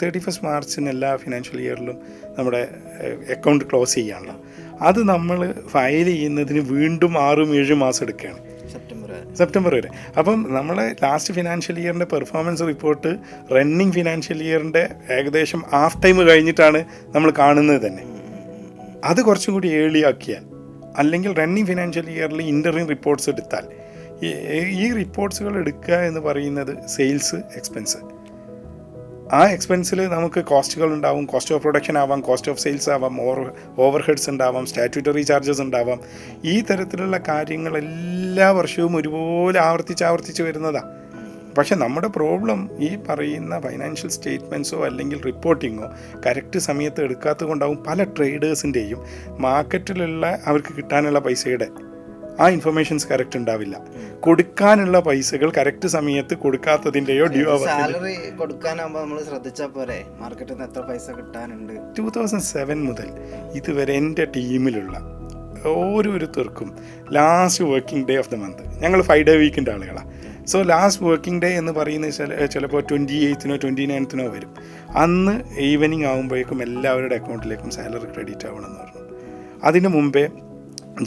31 മാർച്ചിന് എല്ലാ ഫിനാൻഷ്യൽ ഇയറിലും നമ്മുടെ account close ചെയ്യാണല്ലോ. അത് നമ്മൾ ഫയൽ ചെയ്യുന്നതിന് വീണ്ടും 6-7 മാസം എടുക്കുകയാണ്, സെപ്റ്റംബർ വരെ. അപ്പം നമ്മൾ ലാസ്റ്റ് ഫിനാൻഷ്യൽ ഇയറിൻ്റെ പെർഫോമൻസ് റിപ്പോർട്ട് റണ്ണിങ് ഫിനാൻഷ്യൽ ഇയറിൻ്റെ ഏകദേശം ഹാഫ് ടൈം കഴിഞ്ഞിട്ടാണ് നമ്മൾ കാണുന്നത് തന്നെ. അത് കുറച്ചും കൂടി ഏർലി ആക്കിയാൽ, അല്ലെങ്കിൽ റണ്ണിങ് ഫിനാൻഷ്യൽ ഇയറിൽ ഇൻ്ററിം റിപ്പോർട്ട്സ് എടുത്താൽ, ഈ റിപ്പോർട്ട്സുകൾ എടുക്കുക എന്ന് പറയുന്നത് സെയിൽസ് എക്സ്പെൻസ്. ആ എക്സ്പെൻസിൽ നമുക്ക് കോസ്റ്റുകൾ ഉണ്ടാവും, കോസ്റ്റ് ഓഫ് പ്രൊഡക്ഷൻ ആവാം, കോസ്റ്റ് ഓഫ് സെയിൽസ് ആവാം, ഓവർ ഹെഡ്സ് ഉണ്ടാവാം, സ്റ്റാറ്റ്യൂട്ടറി ചാർജസ് ഉണ്ടാവാം. ഈ തരത്തിലുള്ള കാര്യങ്ങൾ എല്ലാ വർഷവും ഒരുപോലെ ആവർത്തിച്ച് വരുന്നതാണ്. പക്ഷെ നമ്മുടെ പ്രോബ്ലം ഈ പറയുന്ന ഫൈനാൻഷ്യൽ സ്റ്റേറ്റ്മെൻറ്റ്സോ അല്ലെങ്കിൽ റിപ്പോർട്ടിങ്ങോ കറക്റ്റ് സമയത്ത് എടുക്കാത്തത് കൊണ്ടാവും പല ട്രേഡേഴ്സിൻ്റെയും മാർക്കറ്റിലുള്ള അവർക്ക് കിട്ടാനുള്ള പൈസയുടെ ആ ഇൻഫർമേഷൻസ് കറക്റ്റ് ഉണ്ടാവില്ല. കൊടുക്കാനുള്ള പൈസകൾ കറക്റ്റ് സമയത്ത് കൊടുക്കാത്തതിൻ്റെയോ സാലറി കൊടുക്കാനാകുമ്പോൾ നമ്മൾ ശ്രദ്ധിച്ചാൽ പോരെ മാർക്കറ്റിൽ നിന്ന് എത്ര പൈസ കിട്ടാനുണ്ട്. 2007 മുതൽ ഇതുവരെ എൻ്റെ ടീമിലുള്ള ഓരോരുത്തർക്കും last working day of the month, ഞങ്ങൾ 5 ഡേ വീക്കിൻ്റെ ആളുകളാണ്. സോ ലാസ്റ്റ് വർക്കിംഗ് ഡേ എന്ന് പറയുന്നത് ചിലപ്പോൾ 28-നോ 29-നോ വരും. അന്ന് ഈവനിങ് ആകുമ്പോഴേക്കും എല്ലാവരുടെ അക്കൗണ്ടിലേക്കും സാലറി ക്രെഡിറ്റ് ആവണമെന്ന് പറഞ്ഞു. അതിന് മുമ്പേ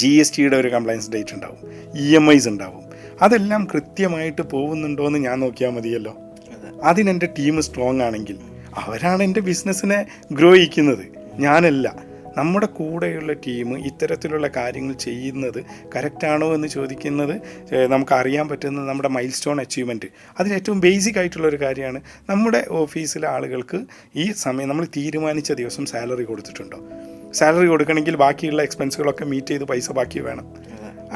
GSTയുടെ ഒരു കംപ്ലയൻസ് ഡേറ്റ് ഉണ്ടാവും, EMIs ഉണ്ടാവും. അതെല്ലാം കൃത്യമായിട്ട് പോകുന്നുണ്ടോ എന്ന് ഞാൻ നോക്കിയാൽ മതിയല്ലോ. അതിനെൻ്റെ ടീം സ്ട്രോങ് ആണെങ്കിൽ അവരാണ് എൻ്റെ ബിസിനസ്സിനെ ഗ്രോ ചെയ്യിക്കുന്നത്, ഞാനല്ല. നമ്മുടെ കൂടെയുള്ള ടീം ഇത്തരത്തിലുള്ള കാര്യങ്ങൾ ചെയ്യുന്നത് കറക്റ്റാണോ എന്ന് ചോദിക്കുന്നത് നമുക്കറിയാൻ പറ്റുന്നത് നമ്മുടെ മൈൽ സ്റ്റോൺ അച്ചീവ്മെൻറ്റ്. അതിലേറ്റവും ബേസിക് ആയിട്ടുള്ളൊരു കാര്യമാണ് നമ്മുടെ ഓഫീസിലെ ആളുകൾക്ക് ഈ സമയം നമ്മൾ തീരുമാനിച്ച ദിവസം സാലറി കൊടുത്തിട്ടുണ്ടോ. സാലറി കൊടുക്കണമെങ്കിൽ ബാക്കിയുള്ള എക്സ്പെൻസുകളൊക്കെ മീറ്റ് ചെയ്ത് പൈസ ബാക്കി വേണം.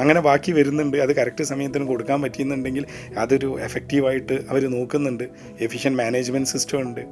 അങ്ങനെ ബാക്കി വരുന്നുണ്ട്, അത് കറക്റ്റ് സമയത്തിന് കൊടുക്കാൻ പറ്റുന്നുണ്ടെങ്കിൽ അതൊരു എഫക്റ്റീവായിട്ട് അവർ നോക്കുന്നുണ്ട്. എഫിഷ്യൻറ്റ് മാനേജ്മെൻറ്റ് സിസ്റ്റം ഉണ്ട്.